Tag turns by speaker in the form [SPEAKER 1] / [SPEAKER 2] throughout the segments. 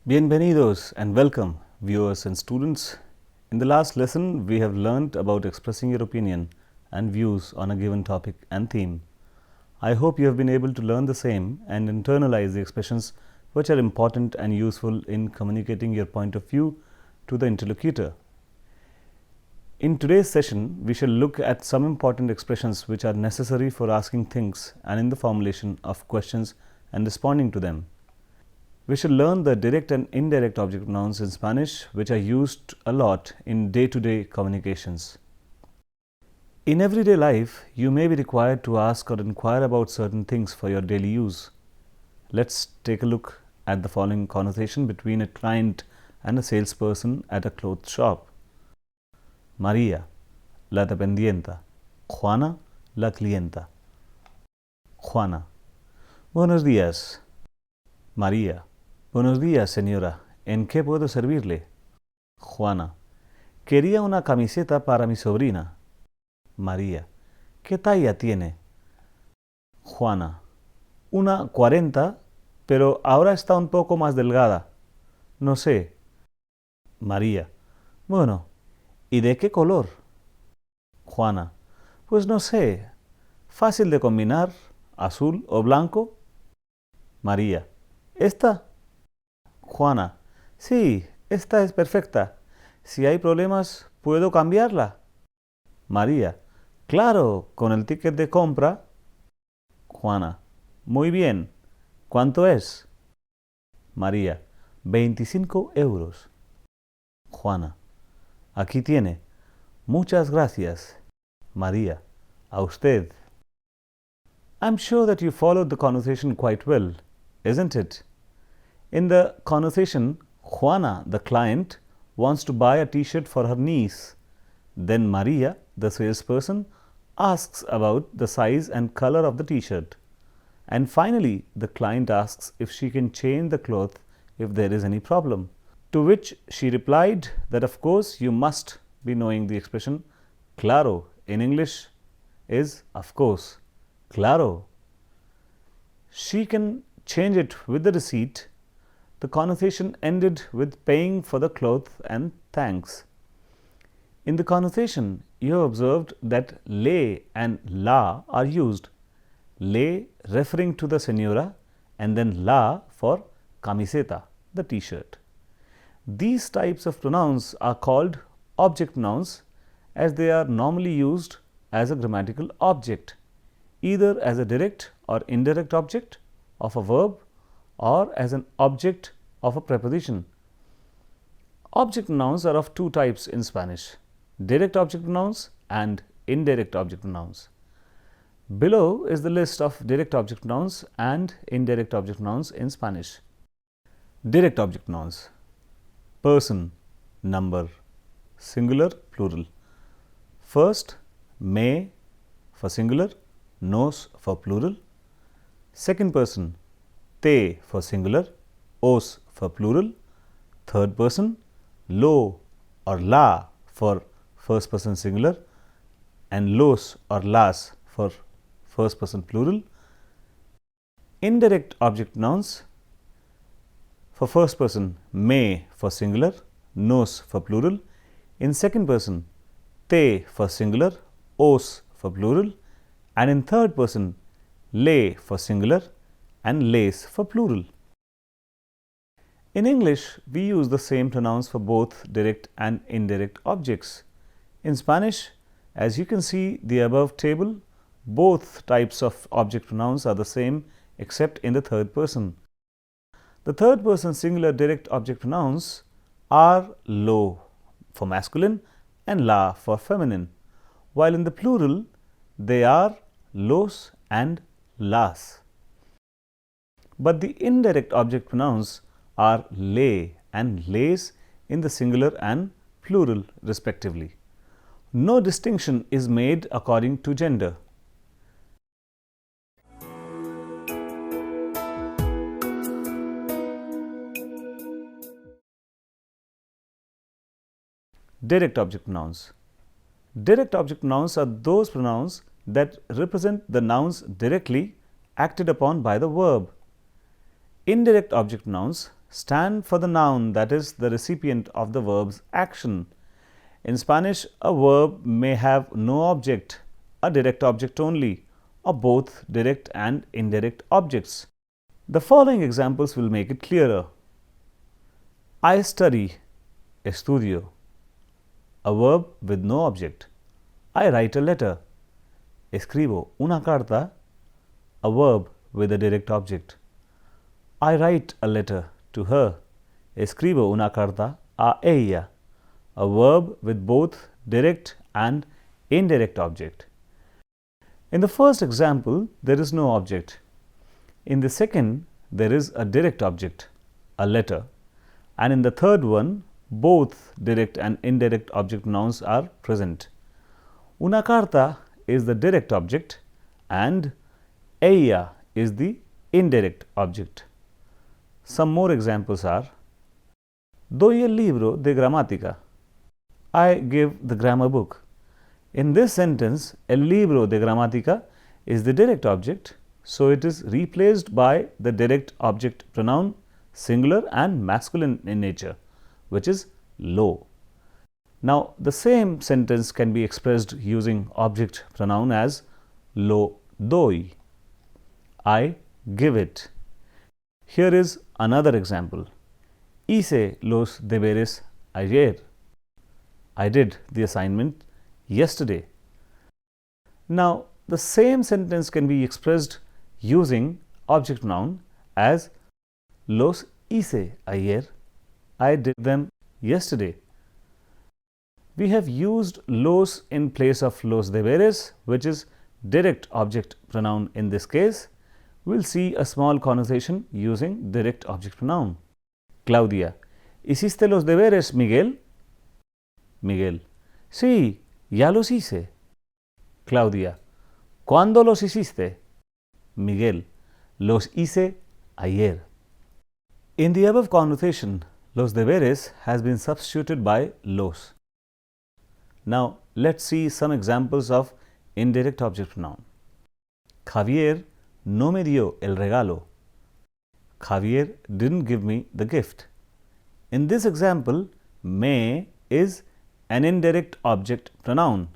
[SPEAKER 1] Bienvenidos and welcome, viewers and students. In the last lesson, we have learned about expressing your opinion and views on a given topic and theme. I hope you have been able to learn the same and internalize the expressions which are important and useful in communicating your point of view to the interlocutor. In today's session, we shall look at some important expressions which are necessary for asking things and in the formulation of questions and responding to them. We shall learn the direct and indirect object nouns in Spanish, which are used a lot in day-to-day communications. In everyday life, you may be required to ask or inquire about certain things for your daily use. Let's take a look at the following conversation between a client and a salesperson at a clothes shop. María, la dependienta. Juana, la clienta. Juana: Buenos días. María: Buenos días, señora. ¿En qué puedo servirle? Juana: Quería una camiseta para mi sobrina. María: ¿Qué talla tiene? Juana: Una 40, pero ahora está un poco más delgada. No sé. María: Bueno, ¿y de qué color? Juana: Pues no sé. Fácil de combinar, azul o blanco. María: ¿Esta? Juana: Sí, esta es perfecta. Si hay problemas, ¿puedo cambiarla? María: Claro, con el ticket de compra. Juana: Muy bien. ¿Cuánto es? María: 25 euros. Juana: Aquí tiene. Muchas gracias. María: A usted. I'm sure that you followed the conversation quite well, isn't it? In the conversation, Juana, the client, wants to buy a t-shirt for her niece. Then Maria, the salesperson, asks about the size and color of the t-shirt. And finally, the client asks if she can change the cloth if there is any problem. To which she replied that of course you must be knowing the expression claro in English is of course. Claro. She can change it with the receipt. The conversation ended with paying for the cloth and thanks. In the conversation, you have observed that le and la are used. Le referring to the señora and then la for camiseta, the t-shirt. These types of pronouns are called object nouns as they are normally used as a grammatical object, either as a direct or indirect object of a verb or as an object of a preposition. Object nouns are of two types in Spanish: direct object nouns and indirect object nouns. Below is the list of direct object nouns and indirect object nouns in Spanish. Direct object nouns: person, number, singular, plural. First, me for singular, nos for plural. Second person, te for singular, os for plural. Third person, lo or la for first person singular and los or las for first person plural. Indirect object nouns: for first person, me for singular, nos for plural. In second person, te for singular, os for plural. And in third person, le for singular and les for plural. In English, we use the same pronouns for both direct and indirect objects. In Spanish, as you can see the above table, both types of object pronouns are the same except in the third person. The third person singular direct object pronouns are lo for masculine and la for feminine, while in the plural they are los and las. But the indirect object pronouns are le and les in the singular and plural respectively. No distinction is made according to gender. Direct object nouns. Direct object nouns are those pronouns that represent the nouns directly acted upon by the verb. Indirect object nouns stand for the noun, that is, the recipient of the verb's action. In Spanish, a verb may have no object, a direct object only, or both direct and indirect objects. The following examples will make it clearer. I study, estudio, a verb with no object. I write a letter, escribo una carta, a verb with a direct object. I write a letter to her, escribo una carta a ella, a verb with both direct and indirect object. In the first example, there is no object. In the second, there is a direct object, a letter. And in the third one, both direct and indirect object nouns are present. Una carta is the direct object and ella is the indirect object. Some more examples are: doy el libro de gramática. I give the grammar book. In this sentence, el libro de gramática is the direct object, so it is replaced by the direct object pronoun, singular and masculine in nature, which is lo. Now, the same sentence can be expressed using object pronoun as lo doy. I give it. Here is another example. Hice los deberes ayer. I did the assignment yesterday. Now, the same sentence can be expressed using object noun as los hice ayer. I did them yesterday. We have used los in place of los deberes, which is direct object pronoun in this case. We'll see a small conversation using direct object pronoun. Claudia: ¿Hiciste los deberes, Miguel? Miguel: Sí, ya los hice. Claudia: ¿Cuándo los hiciste? Miguel: Los hice ayer. In the above conversation, los deberes has been substituted by los. Now, let's see some examples of indirect object pronoun. Javier no me dio el regalo. Javier didn't give me the gift. In this example, me is an indirect object pronoun.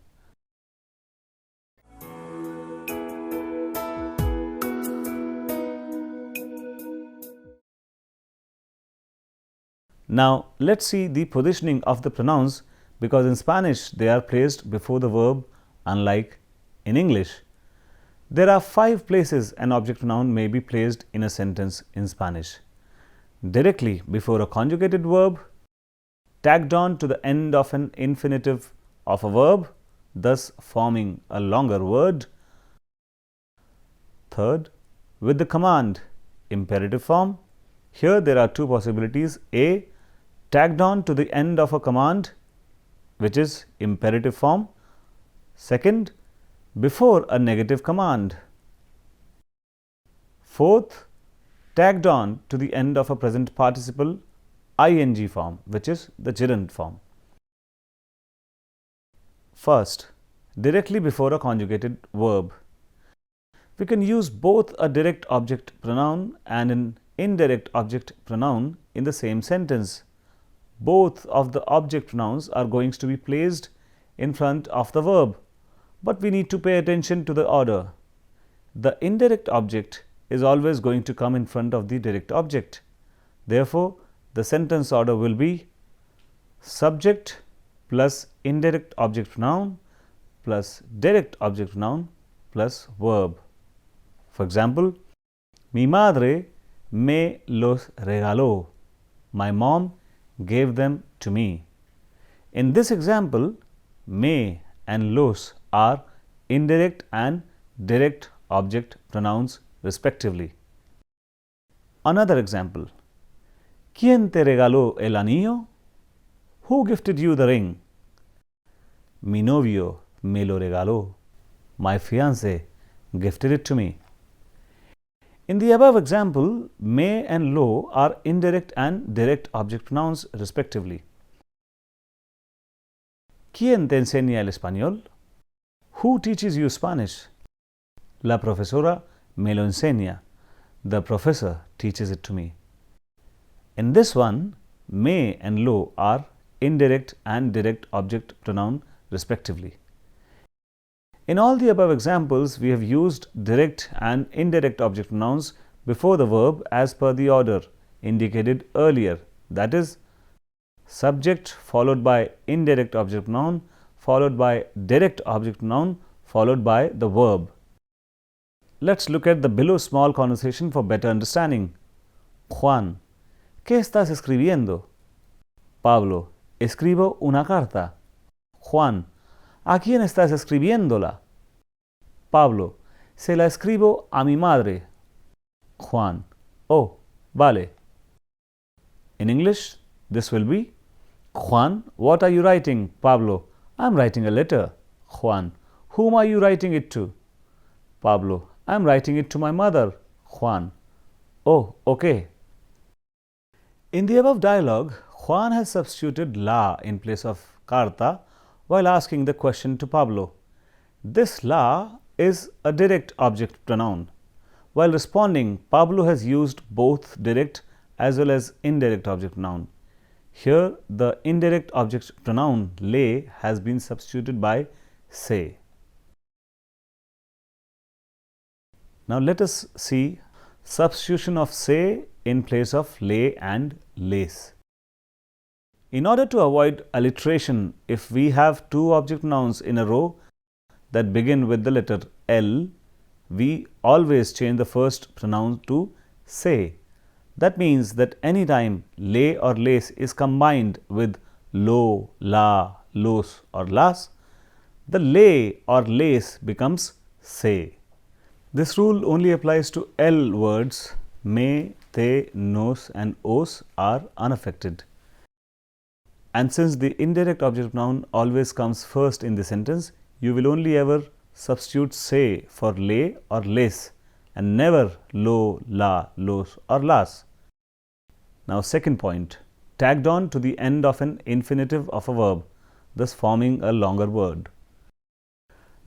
[SPEAKER 1] Now, let's see the positioning of the pronouns, because in Spanish they are placed before the verb, unlike in English. There are 5 places an object pronoun may be placed in a sentence in Spanish: directly before a conjugated verb, tagged on to the end of an infinitive of a verb, thus forming a longer word. Third, with the command, imperative form. Here there are 2 possibilities: A, tagged on to the end of a command, which is imperative form. Second, before a negative command. Fourth, tagged on to the end of a present participle ing form, which is the gerund form. First, directly before a conjugated verb. We can use both a direct object pronoun and an indirect object pronoun in the same sentence. Both of the object pronouns are going to be placed in front of the verb, but we need to pay attention to the order. The indirect object is always going to come in front of the direct object. Therefore, the sentence order will be subject plus indirect object pronoun plus direct object pronoun plus verb. For example, mi madre me los regaló. My mom gave them to me. In this example, me and los are indirect and direct object pronouns respectively. Another example: ¿Quién te regaló el anillo? Who gifted you the ring? Mi novio me lo regaló. My fiancé gifted it to me. In the above example, me and lo are indirect and direct object pronouns respectively. ¿Quién te enseña el español? Who teaches you Spanish? La profesora me lo enseña. The professor teaches it to me. In this one, may and lo are indirect and direct object pronoun respectively. In all the above examples, we have used direct and indirect object pronouns before the verb as per the order indicated earlier, that is, subject followed by indirect object pronoun followed by direct object pronoun followed by the verb. Let's look at the below small conversation for better understanding. Juan: ¿Qué estás escribiendo? Pablo: Escribo una carta. Juan: ¿A quién estás escribiéndola? Pablo: Se la escribo a mi madre. Juan: Oh, vale. In English, this will be: Juan, what are you writing? Pablo: I'm writing a letter. Juan: Whom are you writing it to? Pablo: I'm writing it to my mother. Juan: Oh, okay. In the above dialogue, Juan has substituted la in place of carta while asking the question to Pablo. This la is a direct object pronoun. While responding, Pablo has used both direct as well as indirect object pronoun. Here, the indirect object pronoun le has been substituted by se. Now, let us see substitution of se in place of le and les. In order to avoid alliteration, if we have two object pronouns in a row that begin with the letter L, we always change the first pronoun to se. That means that anytime le or les is combined with lo, la, los or las, the le or les becomes se. This rule only applies to L words. Me, te, nos and os are unaffected. And since the indirect object pronoun always comes first in the sentence, you will only ever substitute se for le or les and never lo, la, los or las. Now, second point, tagged on to the end of an infinitive of a verb, thus forming a longer word.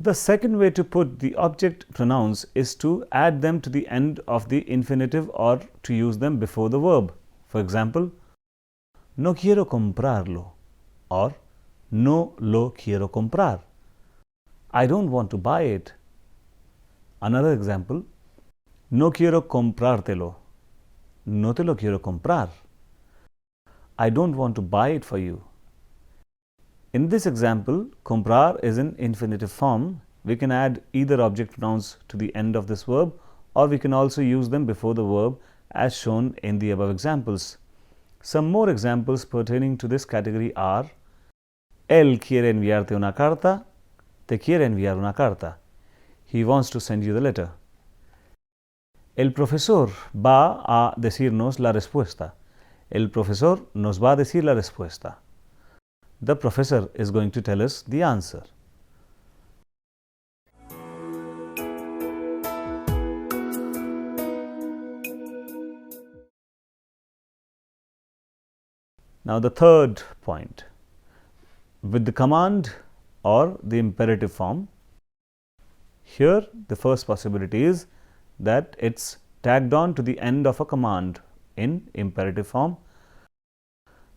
[SPEAKER 1] The second way to put the object pronouns is to add them to the end of the infinitive or to use them before the verb. For example, no quiero comprarlo or no lo quiero comprar. I don't want to buy it. Another example, no quiero comprártelo. No te lo quiero comprar. I don't want to buy it for you. In this example, comprar is in infinitive form. We can add either object pronouns to the end of this verb, or we can also use them before the verb as shown in the above examples. Some more examples pertaining to this category are: Él quiere enviarte una carta. Te quiere enviar una carta. He wants to send you the letter. El profesor va a decirnos la respuesta. El profesor nos va a decir la respuesta. The professor is going to tell us the answer. Now, the third point, with the command or the imperative form. Here, the first possibility is that it's tagged on to the end of a command in imperative form.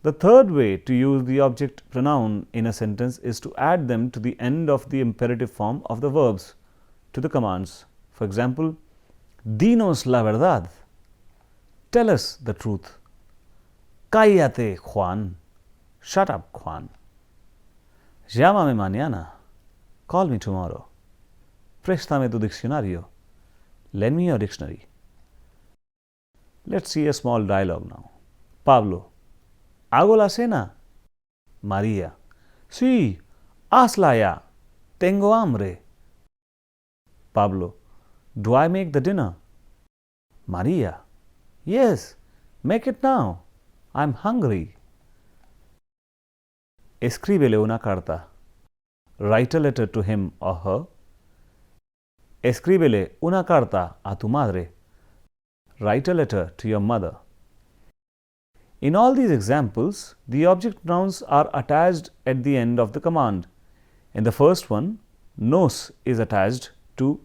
[SPEAKER 1] The third way to use the object pronoun in a sentence is to add them to the end of the imperative form of the verbs to the commands. For example, dinos la verdad. Tell us the truth. Cállate, Juan. Shut up, Juan. Llámame mañana. Call me tomorrow. Préstame tu diccionario. Lend me your dictionary. Let's see a small dialogue now. Pablo: ¿Hago la cena? María: Sí, hazla ya. Tengo hambre. Pablo: Do I make the dinner? María: Yes, make it now. I'm hungry. Escríbele una carta. Write a letter to him or her. Escríbele una carta a tu madre. Write a letter to your mother. In all these examples, the object pronouns are attached at the end of the command. In the first one, nos is attached to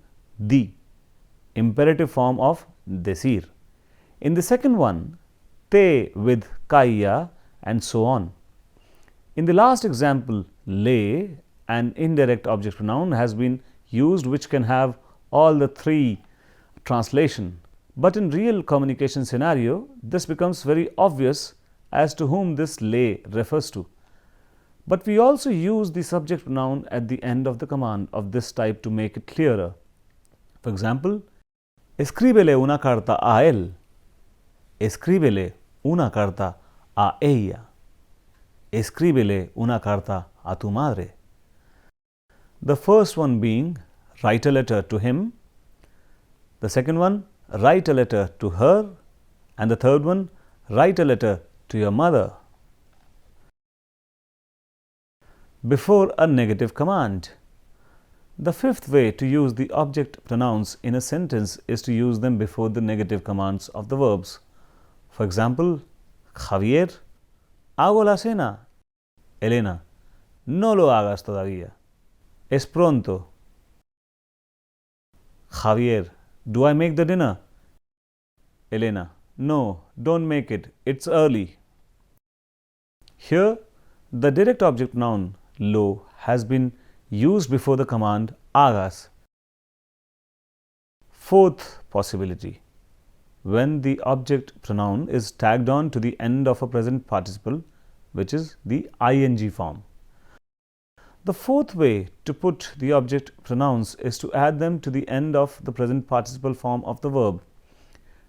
[SPEAKER 1] di, imperative form of decir. In the second one, te with kaya, and so on. In the last example, le, an indirect object pronoun, has been used which can have all the three translation. But in real communication scenario, this becomes very obvious as to whom this le refers to. But we also use the subject pronoun at the end of the command of this type to make it clearer. For example, escríbele una carta a él. Escríbele una carta a ella. Escríbele una carta a tu madre. The first one being write a letter to him. The second one, write a letter to her. And the third one, write a letter to your mother. Before a negative command. The fifth way to use the object pronouns in a sentence is to use them before the negative commands of the verbs. For example, Javier, hago la cena. Elena, no lo hagas todavía. Es pronto. Javier, do I make the dinner? Elena, no, don't make it. It's early. Here, the direct object noun lo has been used before the command hagas. Fourth possibility, when the object pronoun is tagged on to the end of a present participle, which is the ing form. The fourth way to put the object pronouns is to add them to the end of the present participle form of the verb.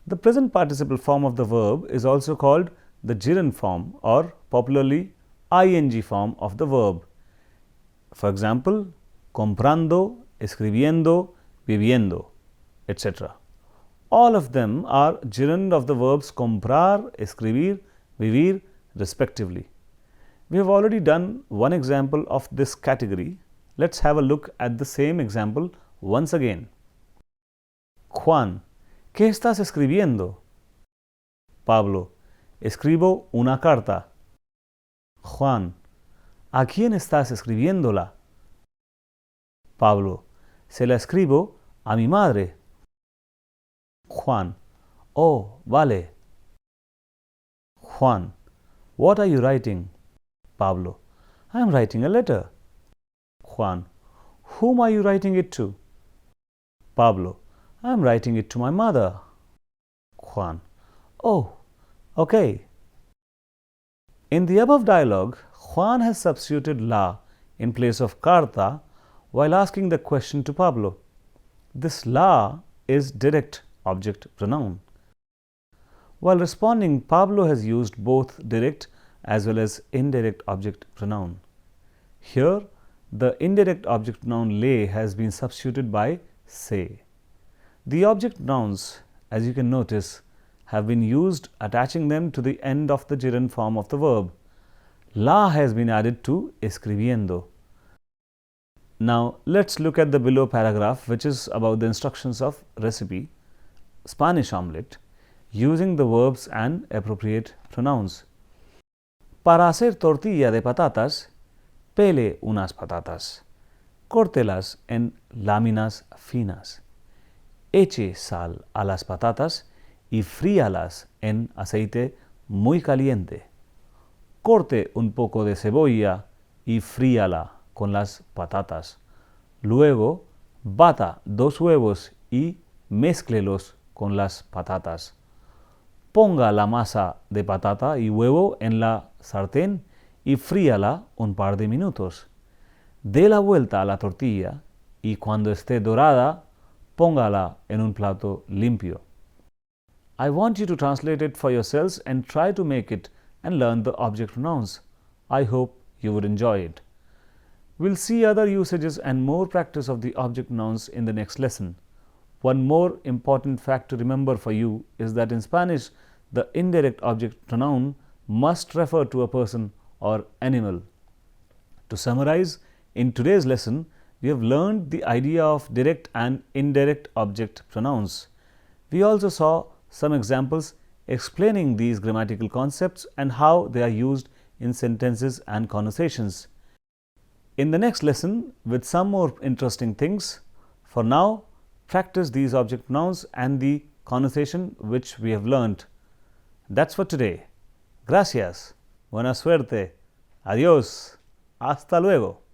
[SPEAKER 1] The present participle form of the verb is also called the gerund form or popularly ing form of the verb. For example, comprando, escribiendo, viviendo, etc. All of them are gerund of the verbs comprar, escribir, vivir, respectively. We have already done one example of this category. Let's have a look at the same example once again. Juan, ¿qué estás escribiendo? Pablo, escribo una carta. Juan, ¿a quién estás escribiéndola? Pablo, se la escribo a mi madre. Juan, oh, vale. Juan, what are you writing? Pablo, I am writing a letter. Juan, whom are you writing it to? Pablo, I am writing it to my mother. Juan, oh, okay. In the above dialogue, Juan has substituted la in place of carta while asking the question to Pablo. This la is direct object pronoun. While responding, Pablo has used both direct as well as indirect object pronoun. Here, the indirect object pronoun le has been substituted by se. The object pronouns, as you can notice, have been used attaching them to the end of the gerund form of the verb. La has been added to escribiendo. Now, let's look at the below paragraph, which is about the instructions of recipe Spanish omelette using the verbs and appropriate pronouns. Para hacer tortilla de patatas, pele unas patatas. Córtelas en láminas finas. Eche sal a las patatas y fríalas en aceite muy caliente. Corte un poco de cebolla y fríala con las patatas. Luego, bata 2 huevos y mézclelos con las patatas. Ponga la masa de patata y huevo en la sartén y fríala un par de minutos. Dé la vuelta a la tortilla y cuando esté dorada, póngala en un plato limpio. I want you to translate it for yourselves and try to make it and learn the object pronouns. I hope you would enjoy it. We'll see other usages and more practice of the object nouns in the next lesson. One more important fact to remember for you is that in Spanish, the indirect object pronoun must refer to a person or animal. To summarize, in today's lesson, we have learned the idea of direct and indirect object pronouns. We also saw some examples explaining these grammatical concepts and how they are used in sentences and conversations. In the next lesson, with some more interesting things, for now, practice these object pronouns and the conversation which we have learnt. That's for today. Gracias. Buena suerte. Adiós. Hasta luego.